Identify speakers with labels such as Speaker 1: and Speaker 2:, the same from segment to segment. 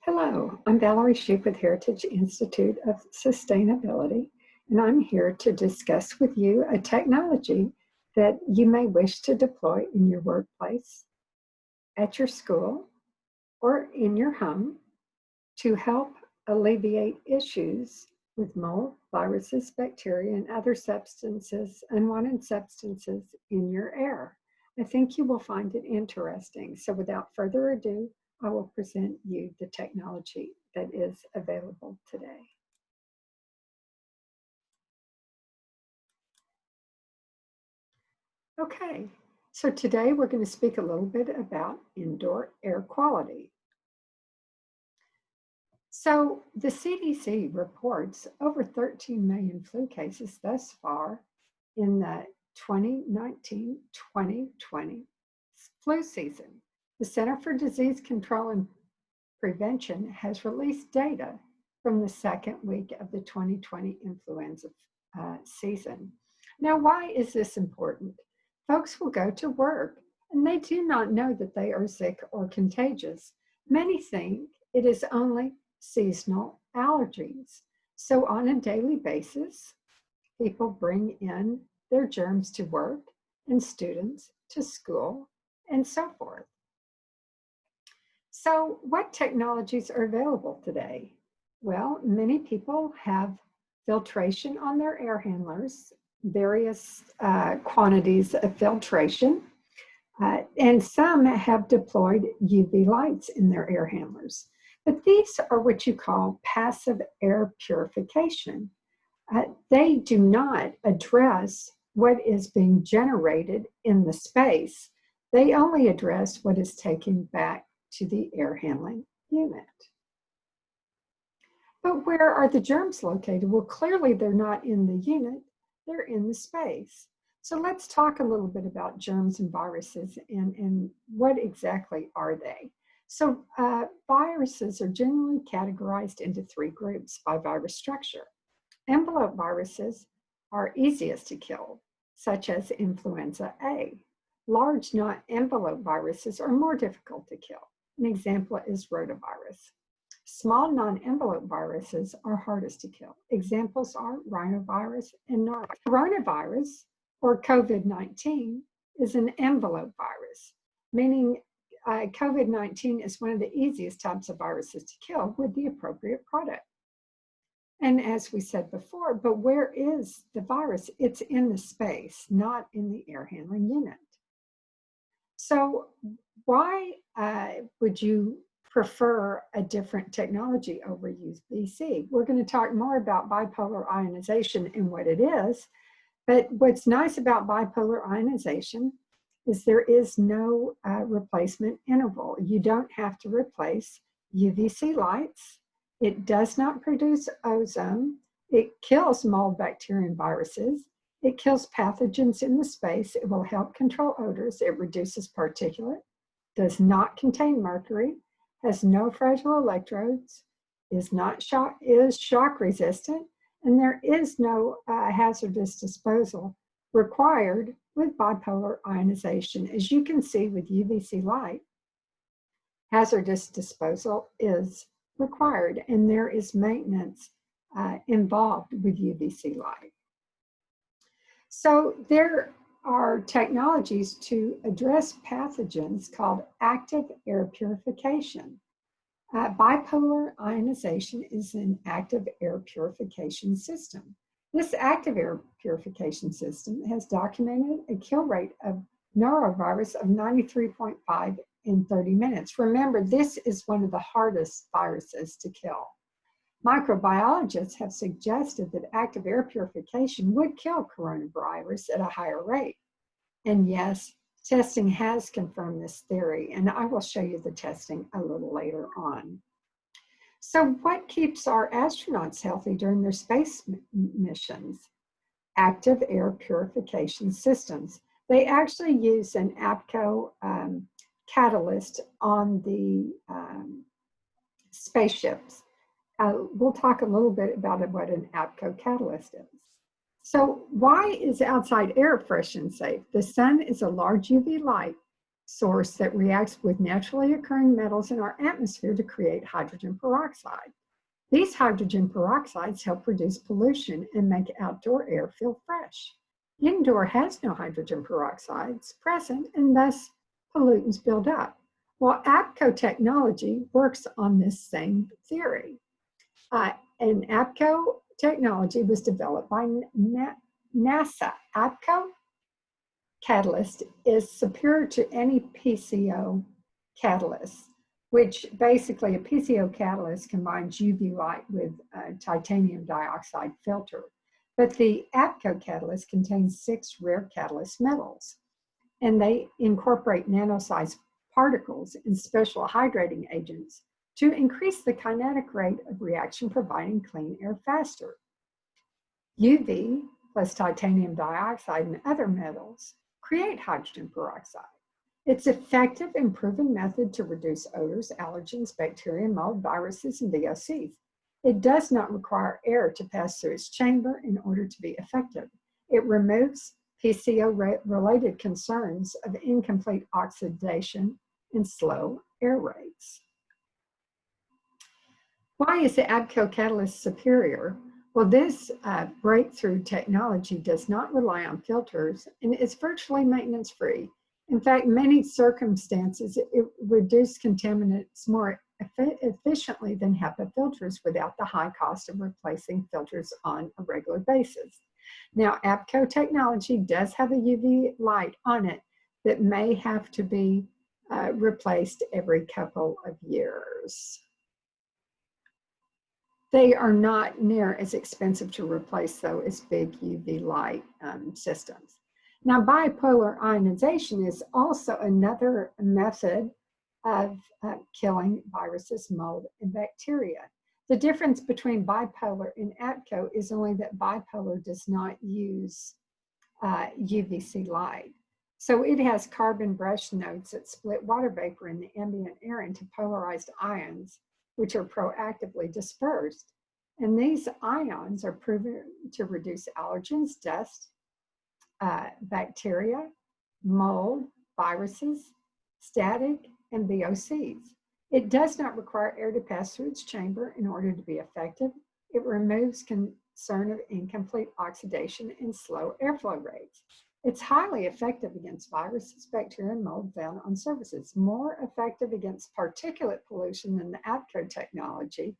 Speaker 1: Hello, I'm Valerie Shoup with Heritage Institute of Sustainability, and I'm here to discuss with you a technology that you may wish to deploy in your workplace, at your school, or in your home to help alleviate issues with mold, viruses, bacteria, and other substances, unwanted substances in your air. I think you will find it interesting. So without further ado, I will present you the technology that is available today. Okay, so today we're going to speak a little bit about indoor air quality. So the CDC reports over 13 million flu cases thus far in the 2019-2020 flu season. The Center for Disease Control and Prevention has released data from the second week of the 2020 influenza season. Now, why is this important? Folks will go to work and they do not know that they are sick or contagious. Many think it is only seasonal allergies. So on a daily basis, people bring in their germs to work and students to school and so forth. So what technologies are available today? Well, many people have filtration on their air handlers, various quantities of filtration, and some have deployed UV lights in their air handlers. But these are what you call passive air purification. They do not address what is being generated in the space. They only address what is taken back to the air handling unit. But where are the germs located? Well, clearly they're not in the unit, they're in the space. So let's talk a little bit about germs and viruses and what exactly are they? So viruses are generally categorized into three groups by virus structure. Envelope viruses are easiest to kill, such as influenza A. Large non-envelope viruses are more difficult to kill. An example is rotavirus. Small non-envelope viruses are hardest to kill. Examples are rhinovirus and norovirus. Coronavirus, or COVID-19, is an envelope virus, meaning COVID-19 is one of the easiest types of viruses to kill with the appropriate product. And as we said before, but where is the virus? It's in the space, not in the air handling unit. So why would you prefer a different technology over UVC? We're going to talk more about bipolar ionization and what it is. But what's nice about bipolar ionization is there is no replacement interval. You don't have to replace UVC lights. It does not produce ozone. It kills mold, bacteria, and viruses. It kills pathogens in the space. It will help control odors. It reduces particulate, does not contain mercury, has no fragile electrodes, is shock resistant, and there is no hazardous disposal required with bipolar ionization. As you can see with UVC light, hazardous disposal is required, and there is maintenance involved with UVC light. So there are technologies to address pathogens called active air purification. Bipolar ionization is an active air purification system. This active air purification system has documented a kill rate of norovirus of 93.5 in 30 minutes. Remember, this is one of the hardest viruses to kill. Microbiologists have suggested that active air purification would kill coronavirus at a higher rate. And yes, testing has confirmed this theory, and I will show you the testing a little later on. So what keeps our astronauts healthy during their space missions? Active air purification systems. They actually use an APCO catalyst on the spaceships. We'll talk a little bit about what an APCO catalyst is. So why is outside air fresh and safe? The sun is a large UV light source that reacts with naturally occurring metals in our atmosphere to create hydrogen peroxide. These hydrogen peroxides help reduce pollution and make outdoor air feel fresh. Indoor has no hydrogen peroxides present, and thus pollutants build up. Well, APCO technology works on this same theory. And APCO technology was developed by NASA. APCO catalyst is superior to any PCO catalyst, which basically a PCO catalyst combines UV light with a titanium dioxide filter. But the APCO catalyst contains 6 rare catalyst metals, and they incorporate nano-sized particles and special hydrating agents to increase the kinetic rate of reaction, providing clean air faster. UV plus titanium dioxide and other metals create hydrogen peroxide. It's an effective and proven method to reduce odors, allergens, bacteria, mold, viruses, and VOCs. It does not require air to pass through its chamber in order to be effective. It removes PCO-related concerns of incomplete oxidation and slow air rates. Why is the APCO catalyst superior? Well, this breakthrough technology does not rely on filters and is virtually maintenance-free. In fact, in many circumstances, it reduces contaminants more efficiently than HEPA filters without the high cost of replacing filters on a regular basis. Now, APCO technology does have a UV light on it that may have to be replaced every couple of years. They are not near as expensive to replace, though, as big UV light systems. Now, bipolar ionization is also another method of killing viruses, mold, and bacteria. The difference between bipolar and APCO is only that bipolar does not use UVC light. So it has carbon brush nodes that split water vapor in the ambient air into polarized ions, which are proactively dispersed. And these ions are proven to reduce allergens, dust, bacteria, mold, viruses, static, and VOCs. It does not require air to pass through its chamber in order to be effective. It removes concern of incomplete oxidation and slow airflow rates. It's highly effective against viruses, bacteria, and mold found on surfaces, more effective against particulate pollution than the APCO technology,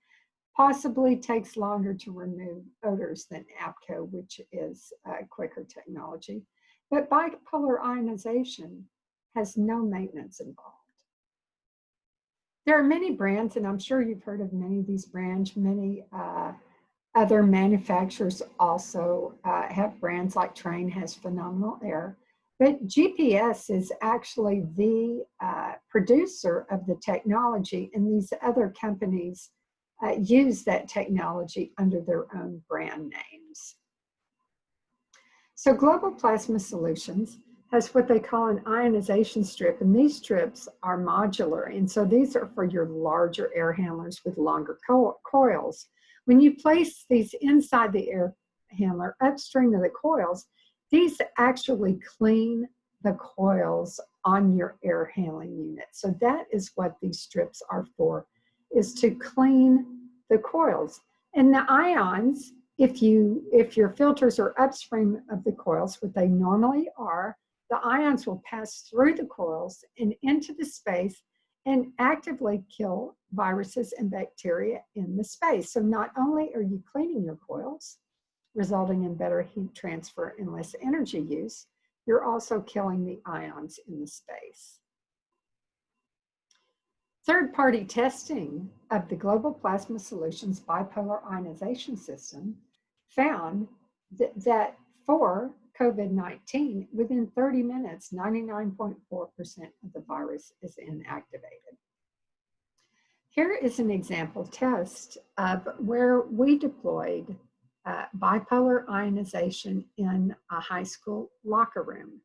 Speaker 1: possibly takes longer to remove odors than APCO, which is a quicker technology. But bipolar ionization has no maintenance involved. There are many brands, and I'm sure you've heard of many of these brands. Many other manufacturers also have brands, like Train has phenomenal air. But GPS is actually the producer of the technology, and these other companies use that technology under their own brand names. So Global Plasma Solutions has what they call an ionization strip, and these strips are modular, and so these are for your larger air handlers with longer coils. When you place these inside the air handler upstream of the coils, these actually clean the coils on your air handling unit. So that is what these strips are for, is to clean the coils. And the ions, if your filters are upstream of the coils, what they normally are, the ions will pass through the coils and into the space and actively kill viruses and bacteria in the space. So not only are you cleaning your coils, resulting in better heat transfer and less energy use, you're also killing the ions in the space. Third-party testing of the Global Plasma Solutions bipolar ionization system found that for COVID-19, within 30 minutes, 99.4% of the virus is inactivated. Here is an example test of where we deployed bipolar ionization in a high school locker room.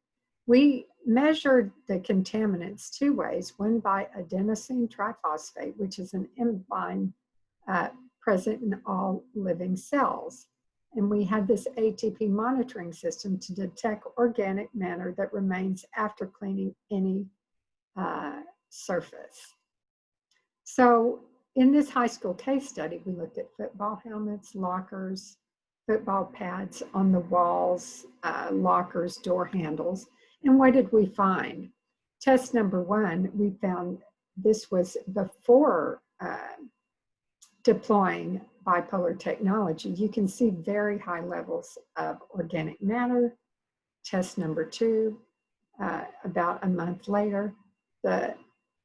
Speaker 1: We measured the contaminants 2 ways, one by adenosine triphosphate, which is an enzyme present in all living cells. And we had this ATP monitoring system to detect organic matter that remains after cleaning any surface. So in this high school case study, we looked at football helmets, lockers, football pads on the walls, lockers, door handles. And what did we find? Test number one, we found this was before deploying bipolar technology. You can see very high levels of organic matter. Test number two, about a month later, the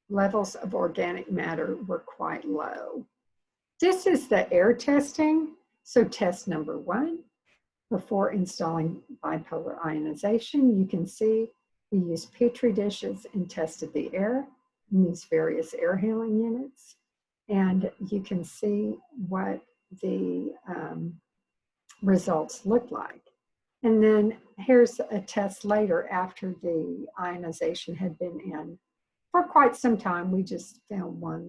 Speaker 1: levels of organic matter were quite low. This is the air testing. So test number one, before installing bipolar ionization, you can see we used Petri dishes and tested the air in these various air handling units. And you can see what the results look like. And then here's a test later after the ionization had been in for quite some time. We just found one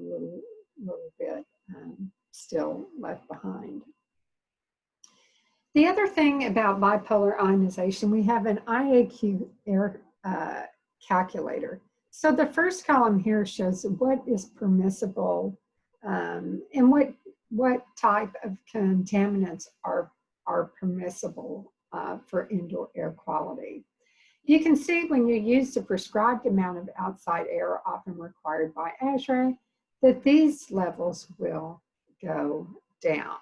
Speaker 1: little bit still left behind. The other thing about bipolar ionization, we have an IAQ air calculator. So the first column here shows what is permissible and what type of contaminants are permissible for indoor air quality. You can see when you use the prescribed amount of outside air often required by ASHRAE that these levels will go down.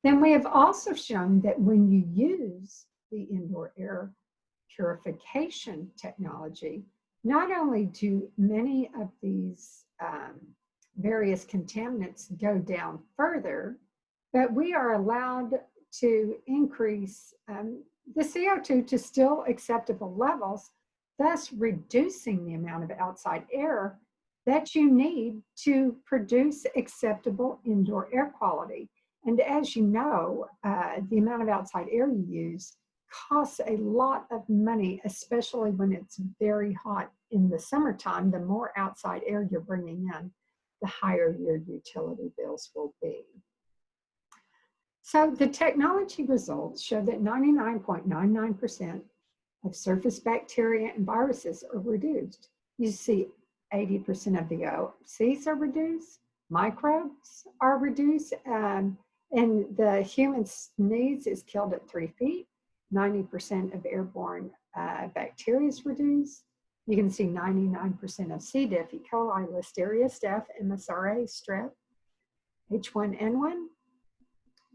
Speaker 1: Then we have also shown that when you use the indoor air purification technology, not only do many of these various contaminants go down further, but we are allowed to increase the CO2 to still acceptable levels, thus reducing the amount of outside air that you need to produce acceptable indoor air quality. And as you know, the amount of outside air you use costs a lot of money, especially when it's very hot in the summertime. The more outside air you're bringing in, the higher your utility bills will be. So the technology results show that 99.99% of surface bacteria and viruses are reduced. You see 80% of the OCs are reduced, microbes are reduced, and the human sneeze is killed at 3 feet. 90% of airborne bacteria is reduced. You can see 99% of C. diff, E. coli, Listeria, staph, MSRA, strep, H1N1.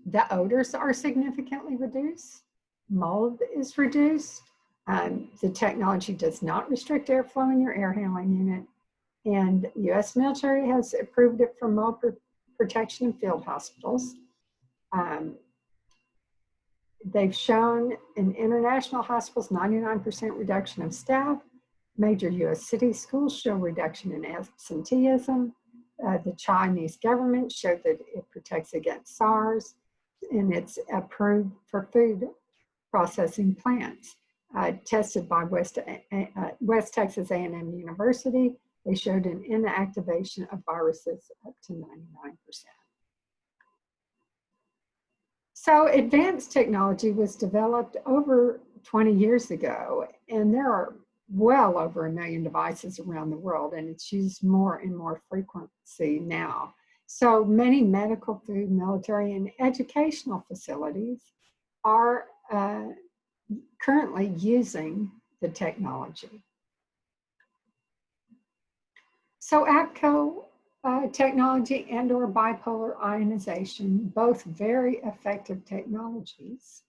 Speaker 1: The odors are significantly reduced. Mold is reduced. The technology does not restrict airflow in your air handling unit. And U.S. military has approved it for mold protection in field hospitals. They've shown in international hospitals 99% reduction of staff. Major U.S. cities, schools show reduction in absenteeism. The Chinese government showed that it protects against SARS, and it's approved for food processing plants. Tested by West Texas A&M University, they showed an inactivation of viruses up to 99%. So advanced technology was developed over 20 years ago, and there are well over 1 million devices around the world, and it's used more and more frequency now. So many medical, food, military, and educational facilities are currently using the technology. So APCO technology and or bipolar ionization, both very effective technologies.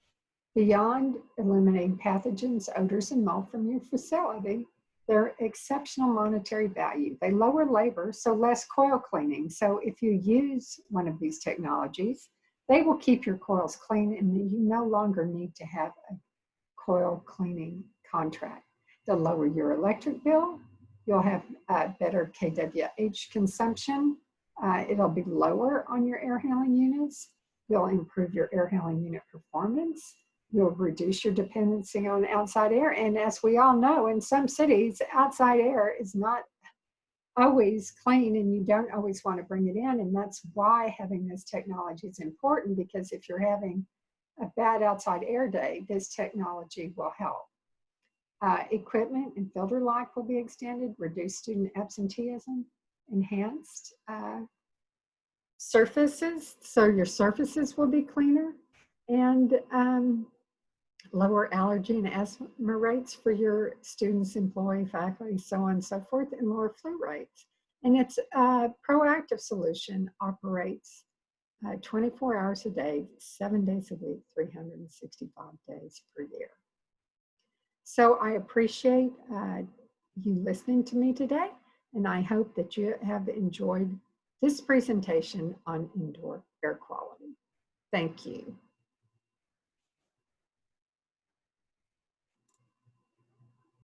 Speaker 1: Beyond eliminating pathogens, odors, and mold from your facility, they're exceptional monetary value. They lower labor, so less coil cleaning. So if you use one of these technologies, they will keep your coils clean, and you no longer need to have a coil cleaning contract. They'll lower your electric bill. You'll have better kWh consumption. It'll be lower on your air handling units. You'll improve your air handling unit performance. You'll reduce your dependency on outside air. And as we all know, in some cities, outside air is not always clean, and you don't always want to bring it in. And that's why having this technology is important, because if you're having a bad outside air day, this technology will help. Equipment and filter life will be extended, reduced student absenteeism, enhanced surfaces, so your surfaces will be cleaner, and lower allergy and asthma rates for your students, employee, faculty, so on and so forth, and lower flu rates. And it's a proactive solution, operates 24 hours a day, 7 days a week, 365 days per year. So I appreciate you listening to me today, and I hope that you have enjoyed this presentation on indoor air quality. Thank you.